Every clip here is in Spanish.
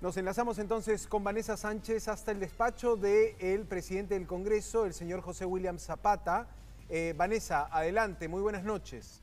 Nos enlazamos entonces con Vanessa Sánchez hasta el despacho del presidente del Congreso, el señor José William Zapata. Vanessa, adelante, muy buenas noches.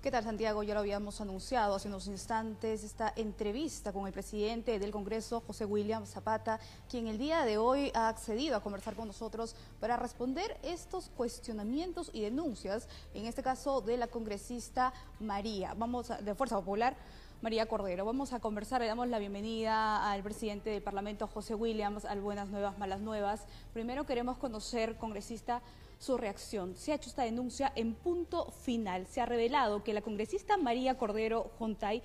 ¿Qué tal, Santiago? Ya lo habíamos anunciado hace unos instantes, esta entrevista con el presidente del Congreso, José William Zapata, quien el día de hoy ha accedido a conversar con nosotros para responder estos cuestionamientos y denuncias, en este caso de la congresista de Fuerza Popular, María Cordero. Vamos a conversar, le damos la bienvenida al presidente del Parlamento, José Williams, al Buenas Nuevas, Malas Nuevas. Primero queremos conocer, congresista, su reacción. Se ha hecho esta denuncia en punto final. Se ha revelado que la congresista María Cordero Jontay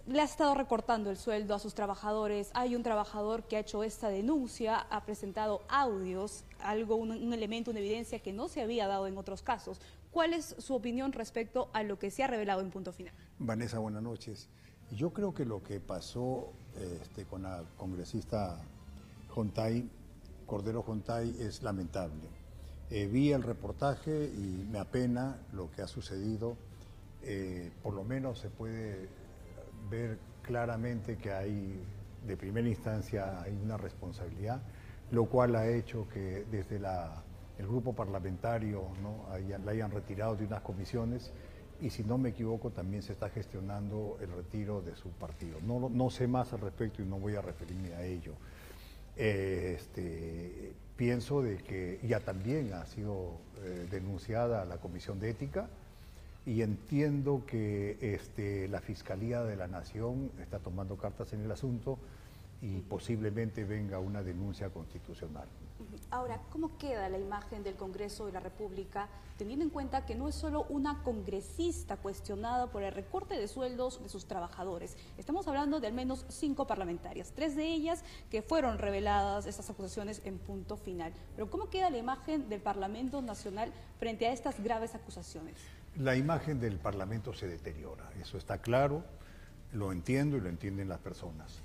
le ha estado recortando el sueldo a sus trabajadores. Hay un trabajador que ha hecho esta denuncia, ha presentado audios, un elemento, una evidencia que no se había dado en otros casos. ¿Cuál es su opinión respecto a lo que se ha revelado en punto final? Vanessa, buenas noches. Yo creo que lo que pasó con la congresista Cordero Jontay es lamentable. Vi el reportaje y me apena lo que ha sucedido. Por lo menos se puede ver claramente que hay, de primera instancia, hay una responsabilidad, lo cual ha hecho que desde el grupo parlamentario, ¿no?, la hayan retirado de unas comisiones, y si no me equivoco también se está gestionando el retiro de su partido. No sé más al respecto y no voy a referirme a ello. Pienso de que ya también ha sido denunciada a la Comisión de Ética, y entiendo que la Fiscalía de la Nación está tomando cartas en el asunto y posiblemente venga una denuncia constitucional. Ahora, ¿cómo queda la imagen del Congreso de la República, teniendo en cuenta que no es solo una congresista cuestionada por el recorte de sueldos de sus trabajadores? Estamos hablando de al menos 5 parlamentarias, 3 de ellas que fueron reveladas estas acusaciones en punto final. Pero ¿cómo queda la imagen del Parlamento Nacional frente a estas graves acusaciones? La imagen del Parlamento se deteriora, eso está claro, lo entiendo y lo entienden las personas.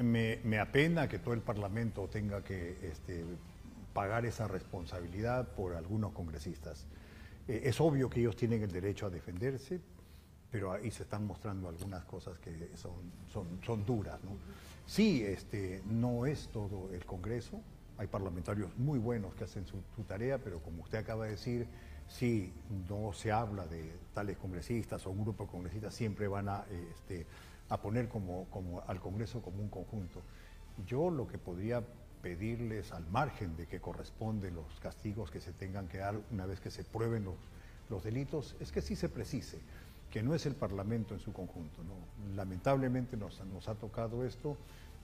Me apena que todo el Parlamento tenga que pagar esa responsabilidad por algunos congresistas. Es obvio que ellos tienen el derecho a defenderse, pero ahí se están mostrando algunas cosas que son duras, ¿no? Sí, no es todo el Congreso, hay parlamentarios muy buenos que hacen su tarea, pero como usted acaba de decir, si no se habla de tales congresistas o un grupo de congresistas, siempre van a poner al Congreso como un conjunto. Yo lo que podría pedirles, al margen de que corresponden los castigos que se tengan que dar una vez que se prueben los delitos, es que sí se precise que no es el Parlamento en su conjunto, ¿no? Lamentablemente nos ha tocado esto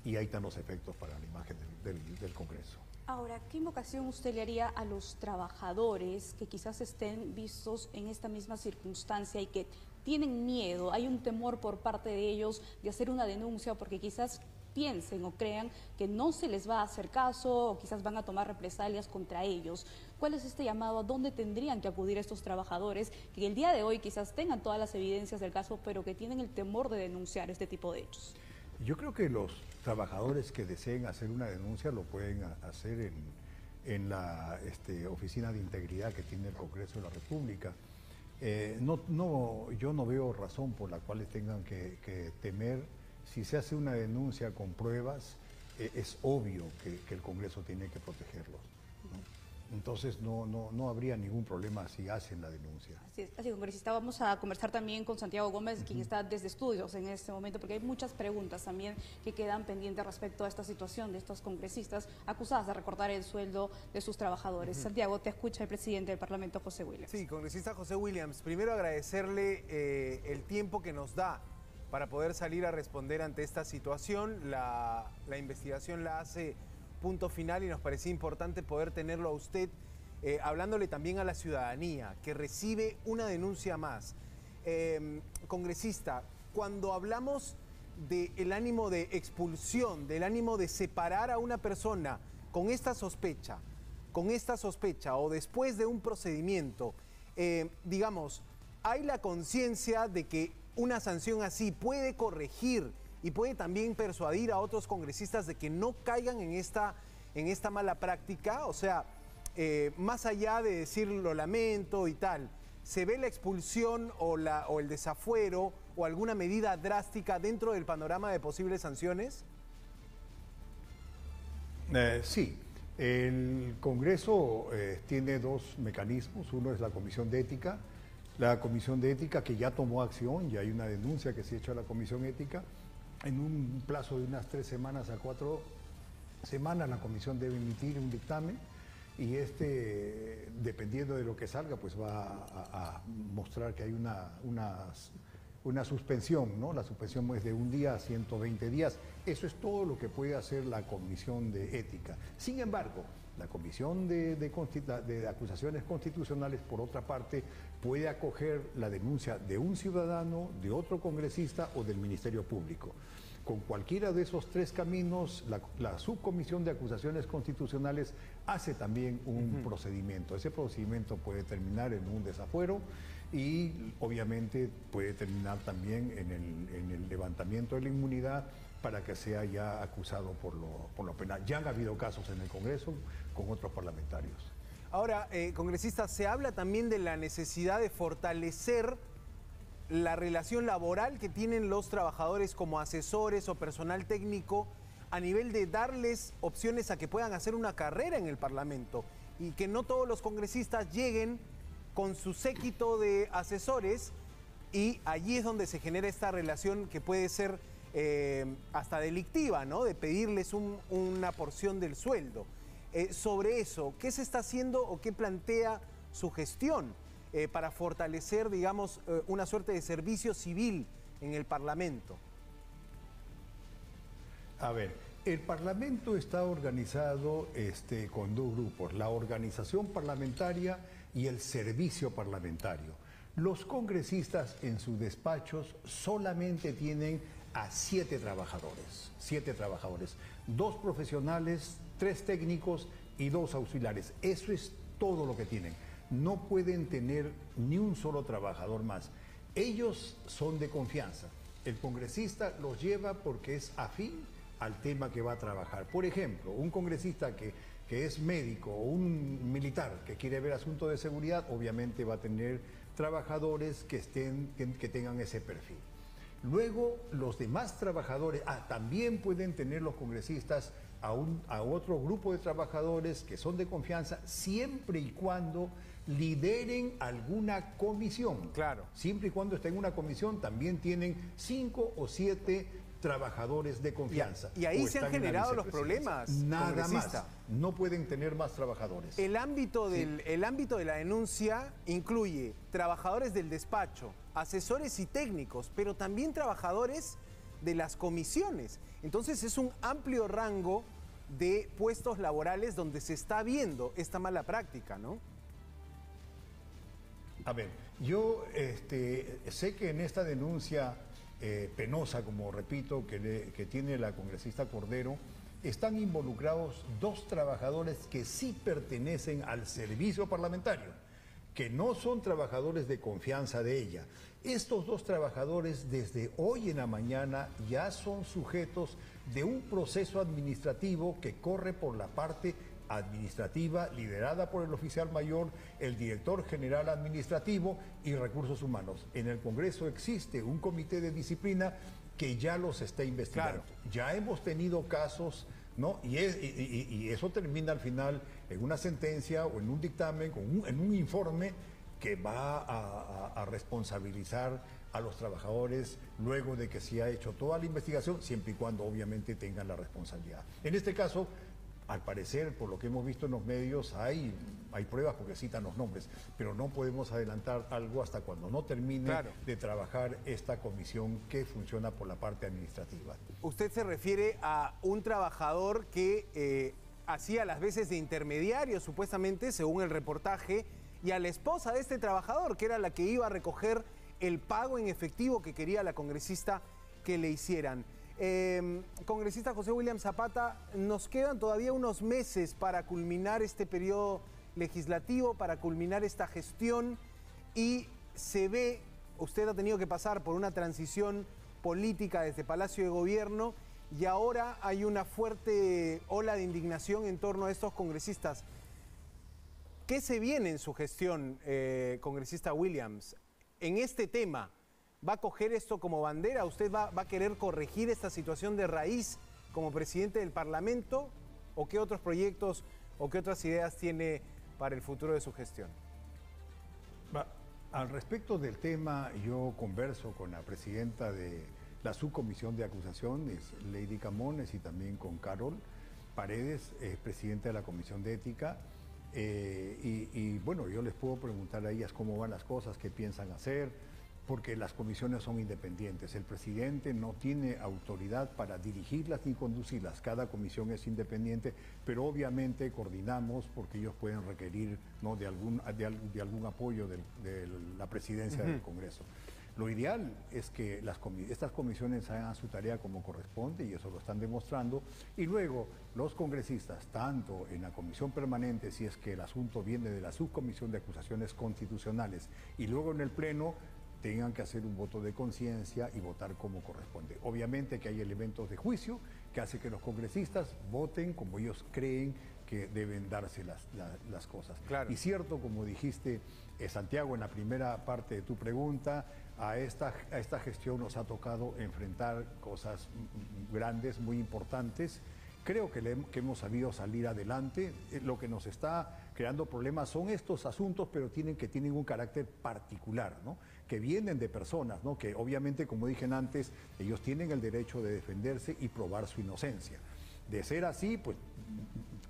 y ahí están los efectos para la imagen del Congreso. Ahora, ¿qué invocación usted le haría a los trabajadores que quizás estén vistos en esta misma circunstancia y que tienen miedo, hay un temor por parte de ellos de hacer una denuncia porque quizás piensen o crean que no se les va a hacer caso o quizás van a tomar represalias contra ellos? ¿Cuál es este llamado? ¿A dónde tendrían que acudir estos trabajadores que el día de hoy quizás tengan todas las evidencias del caso, pero que tienen el temor de denunciar este tipo de hechos? Yo creo que los trabajadores que deseen hacer una denuncia lo pueden hacer en la Oficina de Integridad que tiene el Congreso de la República. Yo no veo razón por la cual tengan que temer. Si se hace una denuncia con pruebas, es obvio que el Congreso tiene que protegerlos, ¿no? Entonces no habría ningún problema si hacen la denuncia. Así, congresista, vamos a conversar también con Santiago Gómez, quien está desde estudios en este momento, porque hay muchas preguntas también que quedan pendientes respecto a esta situación de estos congresistas acusadas de recortar el sueldo de sus trabajadores. Santiago, te escucha el presidente del Parlamento, José Williams. Sí, congresista José Williams, primero agradecerle el tiempo que nos da para poder salir a responder ante esta situación. La investigación la hace punto final y nos parecía importante poder tenerlo a usted, hablándole también a la ciudadanía que recibe una denuncia más. Congresista, cuando hablamos del ánimo de expulsión, del ánimo de separar a una persona con esta sospecha o después de un procedimiento, digamos, ¿hay la conciencia de que una sanción así puede corregir y puede también persuadir a otros congresistas de que no caigan en esta mala práctica? O sea, más allá de decir lo lamento y tal, ¿se ve la expulsión o el desafuero o alguna medida drástica dentro del panorama de posibles sanciones? Sí, el Congreso tiene dos mecanismos. Uno es la Comisión de Ética. La Comisión de Ética que ya tomó acción, ya hay una denuncia que se ha hecho a la Comisión Ética. En un plazo de unas 3 semanas a 4 semanas la Comisión debe emitir un dictamen y dependiendo de lo que salga, pues va a mostrar que hay una suspensión, ¿no? La suspensión es de 1 día a 120 días. Eso es todo lo que puede hacer la Comisión de Ética. Sin embargo, la Comisión de Acusaciones Constitucionales, por otra parte, puede acoger la denuncia de un ciudadano, de otro congresista o del Ministerio Público. Con cualquiera de esos 3 caminos, la Subcomisión de Acusaciones Constitucionales hace también un procedimiento. Ese procedimiento puede terminar en un desafuero y obviamente puede terminar también en el levantamiento de la inmunidad para que sea ya acusado por lo penal. Ya han habido casos en el Congreso con otros parlamentarios. Ahora, congresista, se habla también de la necesidad de fortalecer la relación laboral que tienen los trabajadores como asesores o personal técnico a nivel de darles opciones a que puedan hacer una carrera en el Parlamento y que no todos los congresistas lleguen con su séquito de asesores y allí es donde se genera esta relación que puede ser hasta delictiva, ¿no? De pedirles una porción del sueldo. Sobre eso, ¿qué se está haciendo o qué plantea su gestión para fortalecer, digamos, una suerte de servicio civil en el Parlamento? A ver, el Parlamento está organizado con 2 grupos, la organización parlamentaria y el servicio parlamentario. Los congresistas en sus despachos solamente tienen a 7 trabajadores, 2 profesionales, 3 técnicos y 2 auxiliares. Eso es todo lo que tienen. No pueden tener ni un solo trabajador más. Ellos son de confianza. El congresista los lleva porque es afín al tema que va a trabajar. Por ejemplo, un congresista que es médico o un militar que quiere ver asuntos de seguridad, obviamente va a tener trabajadores que tengan ese perfil. Luego, los demás trabajadores, también pueden tener los congresistas a otro grupo de trabajadores que son de confianza, siempre y cuando lideren alguna comisión. Claro. Siempre y cuando estén en una comisión, también tienen 5 o 7 trabajadores de confianza. Y ahí se han generado los problemas. Nada más. No pueden tener más trabajadores. El ámbito de la denuncia incluye trabajadores del despacho, asesores y técnicos, pero también trabajadores de las comisiones. Entonces es un amplio rango de puestos laborales donde se está viendo esta mala práctica, ¿no? A ver, yo sé que en esta denuncia penosa, como repito, que tiene la congresista Cordero, están involucrados 2 trabajadores que sí pertenecen al servicio parlamentario, que no son trabajadores de confianza de ella. Estos 2 trabajadores desde hoy en la mañana ya son sujetos de un proceso administrativo que corre por la parte administrativa liderada por el oficial mayor, el director general administrativo y recursos humanos. En el Congreso existe un comité de disciplina que ya los está investigando. Claro. Ya hemos tenido casos, ¿no? Y eso termina al final en una sentencia o en un dictamen, en un informe que va a responsabilizar a los trabajadores luego de que se ha hecho toda la investigación, siempre y cuando obviamente tengan la responsabilidad. En este caso, al parecer, por lo que hemos visto en los medios, hay pruebas porque citan los nombres, pero no podemos adelantar algo hasta cuando no termine de trabajar esta comisión que funciona por la parte administrativa. Usted se refiere a un trabajador que hacía las veces de intermediario, supuestamente, según el reportaje, y a la esposa de este trabajador, que era la que iba a recoger el pago en efectivo que quería la congresista que le hicieran. Congresista José William Zapata, nos quedan todavía unos meses para culminar este periodo legislativo, para culminar esta gestión y se ve, usted ha tenido que pasar por una transición política desde Palacio de Gobierno y ahora hay una fuerte ola de indignación en torno a estos congresistas. ¿Qué se viene en su gestión, congresista Williams, en este tema? ¿Va a coger esto como bandera? ¿Usted va a querer corregir esta situación de raíz como presidente del Parlamento? ¿O qué otros proyectos o qué otras ideas tiene para el futuro de su gestión? Al respecto del tema, yo converso con la presidenta de la subcomisión de acusaciones, Lady Camones, y también con Carol Paredes, presidenta de la comisión de ética. Y bueno, yo les puedo preguntar a ellas cómo van las cosas, qué piensan hacer, porque las comisiones son independientes. El presidente no tiene autoridad para dirigirlas ni conducirlas. Cada comisión es independiente, pero obviamente coordinamos porque ellos pueden requerir, ¿no?, de algún apoyo de la presidencia del Congreso. Lo ideal es que estas comisiones hagan su tarea como corresponde, y eso lo están demostrando, y luego los congresistas, tanto en la comisión permanente, si es que el asunto viene de la subcomisión de acusaciones constitucionales, y luego en el pleno, tengan que hacer un voto de conciencia y votar como corresponde. Obviamente que hay elementos de juicio que hace que los congresistas voten como ellos creen que deben darse las cosas. Claro. Y cierto, como dijiste, Santiago, en la primera parte de tu pregunta, a esta gestión nos ha tocado enfrentar cosas grandes, muy importantes. Creo que hemos sabido salir adelante. Lo que nos está creando problemas son estos asuntos, pero tienen un carácter particular, ¿no?, que vienen de personas, ¿no?, que obviamente, como dije antes, ellos tienen el derecho de defenderse y probar su inocencia. De ser así, pues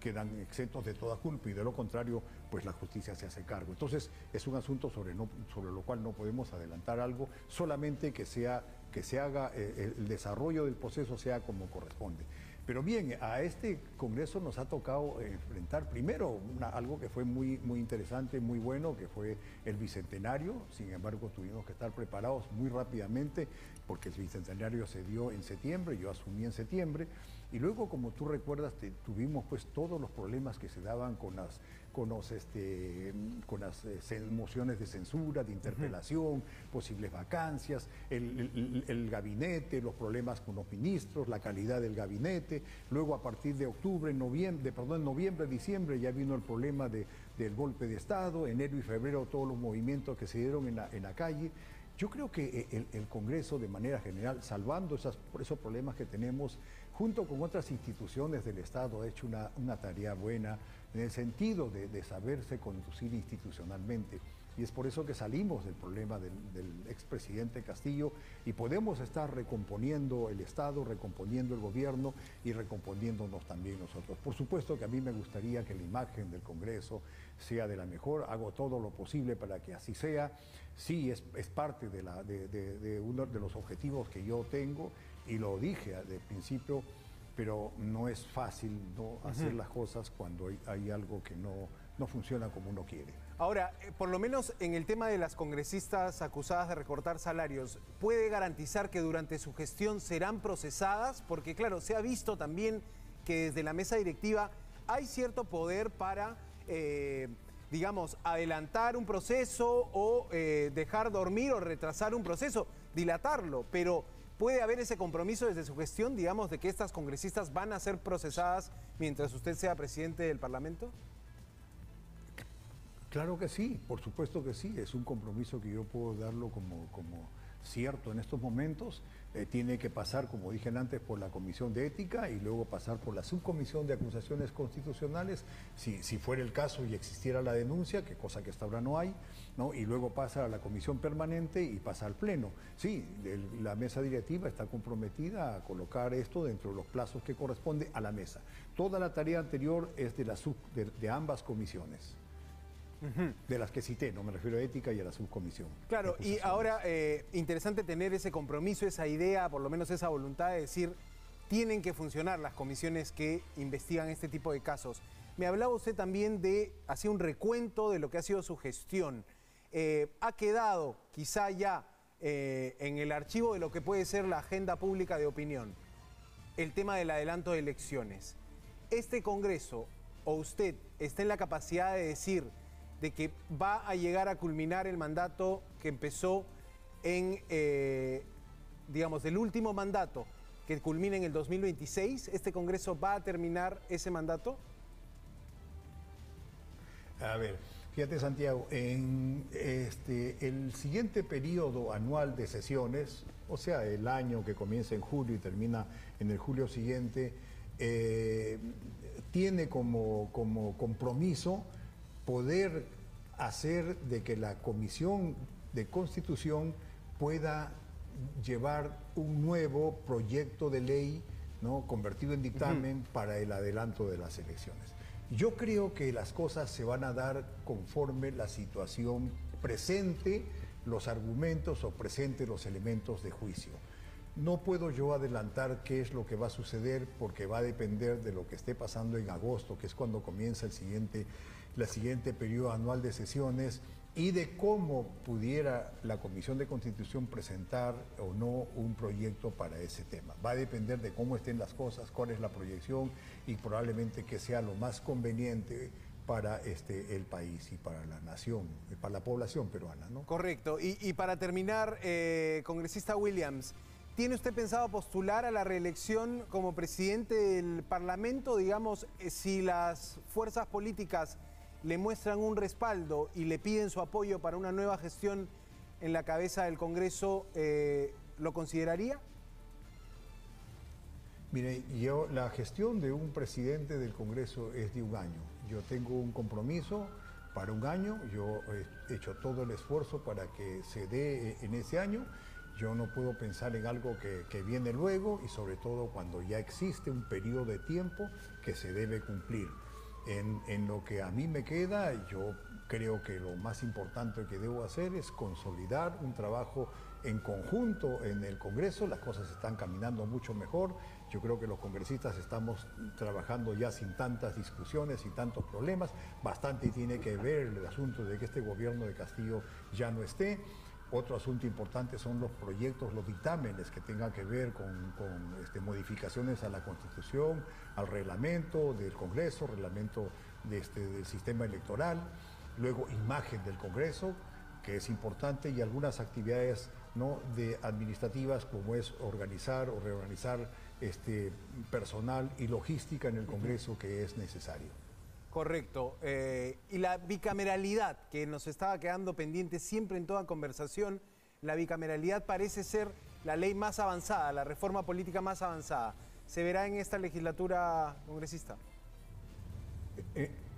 quedan exentos de toda culpa, y de lo contrario, pues la justicia se hace cargo. Entonces, es un asunto sobre lo cual no podemos adelantar algo, solamente que se haga el desarrollo del proceso sea como corresponde. Pero bien, a este Congreso nos ha tocado enfrentar primero algo que fue muy interesante, muy bueno, que fue el Bicentenario. Sin embargo, tuvimos que estar preparados muy rápidamente porque el Bicentenario se dio en septiembre, yo asumí en septiembre, y luego, como tú recuerdas, tuvimos pues todos los problemas que se daban con las mociones de censura, de interpelación, posibles vacancias, el gabinete, los problemas con los ministros, la calidad del gabinete. Luego, a partir de noviembre, diciembre, ya vino el problema del golpe de Estado. Enero y febrero, todos los movimientos que se dieron en la calle. Yo creo que el Congreso, de manera general, salvando esos problemas que tenemos, junto con otras instituciones del Estado, ha hecho una tarea buena en el sentido de saberse conducir institucionalmente. Y es por eso que salimos del problema del expresidente Castillo y podemos estar recomponiendo el Estado, recomponiendo el gobierno y recomponiéndonos también nosotros. Por supuesto que a mí me gustaría que la imagen del Congreso sea de la mejor. Hago todo lo posible para que así sea. Sí, es parte de uno de los objetivos que yo tengo, y lo dije de principio, pero no es fácil, ¿no?, hacer las cosas cuando hay algo que no funciona como uno quiere. Ahora, por lo menos en el tema de las congresistas acusadas de recortar salarios, ¿puede garantizar que durante su gestión serán procesadas? Porque claro, se ha visto también que desde la mesa directiva hay cierto poder para, digamos, adelantar un proceso o dejar dormir o retrasar un proceso, dilatarlo, pero ¿puede haber ese compromiso desde su gestión, digamos, de que estas congresistas van a ser procesadas mientras usted sea presidente del Parlamento? Claro que sí, por supuesto que sí. Es un compromiso que yo puedo darlo como cierto en estos momentos. Tiene que pasar, como dije antes, por la Comisión de Ética y luego pasar por la Subcomisión de Acusaciones Constitucionales, si fuera el caso y existiera la denuncia, que cosa que hasta ahora no hay, ¿no? Y luego pasa a la Comisión Permanente y pasa al Pleno. Sí, la mesa directiva está comprometida a colocar esto dentro de los plazos que corresponde a la mesa. Toda la tarea anterior es de ambas comisiones. De las que cité, no me refiero a ética y a la subcomisión. Claro, y ahora interesante tener ese compromiso, esa idea, por lo menos esa voluntad de decir, tienen que funcionar las comisiones que investigan este tipo de casos. Me hablaba usted también de hacer un recuento de lo que ha sido su gestión. Ha quedado quizá ya en el archivo de lo que puede ser la agenda pública de opinión el tema del adelanto de elecciones. ¿Este Congreso o usted está en la capacidad de decir de que va a llegar a culminar el mandato que empezó en, digamos, el último mandato que culmina en el 2026? ¿Este Congreso va a terminar ese mandato? A ver, Fíjate, Santiago, en el siguiente periodo anual de sesiones, o sea, el año que comienza en julio y termina en el julio siguiente, tiene como compromiso poder hacer de que la Comisión de Constitución pueda llevar un nuevo proyecto de ley, ¿no?, convertido en dictamen para el adelanto de las elecciones. Yo creo que las cosas se van a dar conforme la situación presente, los argumentos o presente los elementos de juicio. No puedo yo adelantar qué es lo que va a suceder porque va a depender de lo que esté pasando en agosto, que es cuando comienza la siguiente periodo anual de sesiones, y de cómo pudiera la Comisión de Constitución presentar o no un proyecto para ese tema. Va a depender de cómo estén las cosas, cuál es la proyección y probablemente que sea lo más conveniente para el país y para la nación, para la población peruana, ¿no? Correcto. Y para terminar, congresista Williams, ¿tiene usted pensado postular a la reelección como presidente del Parlamento? Digamos, si las fuerzas políticas le muestran un respaldo y le piden su apoyo para una nueva gestión en la cabeza del Congreso, ¿lo consideraría? Mire, la gestión de un presidente del Congreso es de un año. Yo tengo un compromiso para un año, yo he hecho todo el esfuerzo para que se dé en ese año. Yo no puedo pensar en algo que viene luego y sobre todo cuando ya existe un periodo de tiempo que se debe cumplir. En lo que a mí me queda, yo creo que lo más importante que debo hacer es consolidar un trabajo en conjunto en el Congreso. Las cosas están caminando mucho mejor. Yo creo que los congresistas estamos trabajando ya sin tantas discusiones y tantos problemas. Bastante tiene que ver el asunto de que este gobierno de Castillo ya no esté. Otro asunto importante son los proyectos, los dictámenes que tengan que ver con modificaciones a la Constitución, al reglamento del Congreso, reglamento del sistema electoral, luego imagen del Congreso, que es importante, y algunas actividades, ¿no?, administrativas, como es organizar o reorganizar personal y logística en el Congreso, que es necesario. Correcto. Y la bicameralidad, que nos estaba quedando pendiente siempre en toda conversación, la bicameralidad parece ser la ley más avanzada, la reforma política más avanzada. ¿Se verá en esta legislatura, congresista?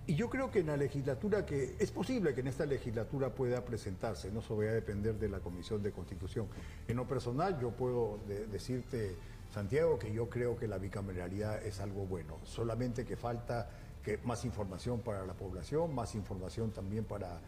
Y yo creo que en la legislatura, que es posible que en esta legislatura pueda presentarse, no eso va a depender de la Comisión de Constitución. En lo personal, yo puedo decirte, Santiago, que yo creo que la bicameralidad es algo bueno, solamente que falta más información para la población, más información también para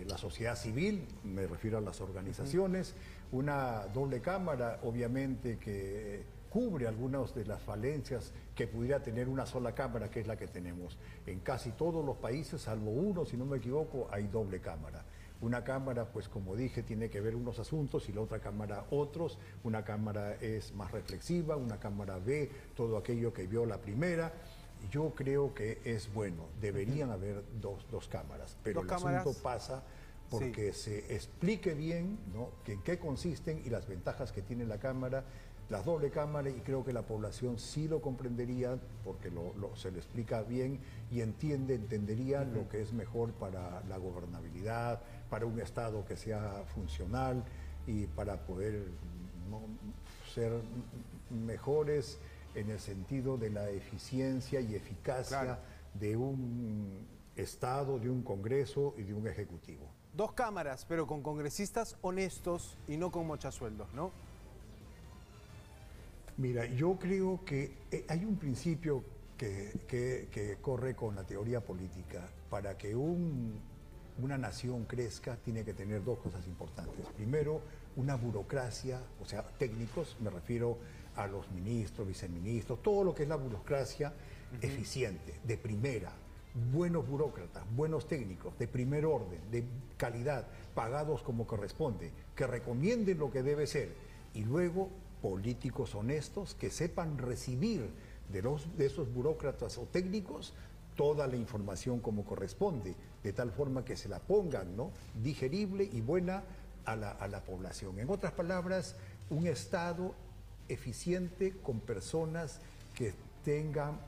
la sociedad civil, me refiero a las organizaciones, una doble cámara, obviamente, que cubre algunas de las falencias que pudiera tener una sola cámara, que es la que tenemos. En casi todos los países, salvo uno, si no me equivoco, hay doble cámara. Una cámara, pues como dije, tiene que ver unos asuntos y la otra cámara otros. Una cámara es más reflexiva, una cámara ve todo aquello que vio la primera. Yo creo que es bueno, deberían haber dos cámaras, pero el asunto pasa porque se explique bien, ¿no?, que en qué consisten y las ventajas que tiene la cámara, la doble cámara, y creo que la población sí lo comprendería porque se le explica bien y entendería lo que es mejor para la gobernabilidad, para un Estado que sea funcional y para poder, ¿no?, ser mejores en el sentido de la eficiencia y eficacia de un Estado, de un Congreso y de un Ejecutivo. Dos cámaras, pero con congresistas honestos y no con mochasueldos, ¿no? Mira, yo creo que hay un principio que corre con la teoría política. Para que una nación crezca, tiene que tener dos cosas importantes. Primero, una burocracia, o sea, técnicos, me refiero a los ministros, viceministros, todo lo que es la burocracia eficiente, de primera, buenos burócratas, buenos técnicos, de primer orden, de calidad, pagados como corresponde, que recomienden lo que debe ser, y luego políticos honestos que sepan recibir de esos burócratas o técnicos toda la información como corresponde, de tal forma que se la pongan, ¿no?, digerible y buena a la población. En otras palabras, un Estado eficiente con personas que tengan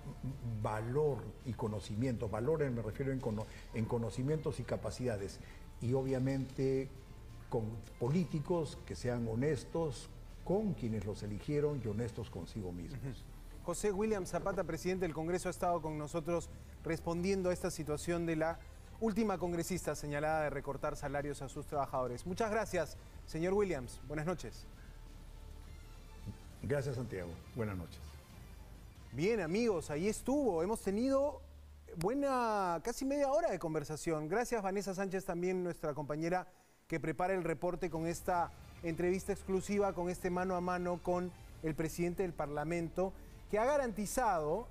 valor y conocimiento. Valores me refiero en conocimientos y capacidades. Y obviamente con políticos que sean honestos con quienes los eligieron y honestos consigo mismos. José William Zapata, presidente del Congreso, ha estado con nosotros respondiendo a esta situación de la última congresista señalada de recortar salarios a sus trabajadores. Muchas gracias, señor Williams. Buenas noches. Gracias, Santiago. Buenas noches. Bien, amigos, ahí estuvo. Hemos tenido casi media hora de conversación. Gracias, Vanessa Sánchez, también nuestra compañera que prepara el reporte con esta entrevista exclusiva, con este mano a mano con el presidente del Parlamento, que ha garantizado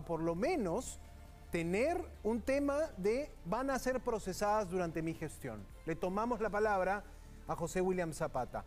por lo menos tener un tema de van a ser procesadas durante mi gestión. Le tomamos la palabra a José William Zapata.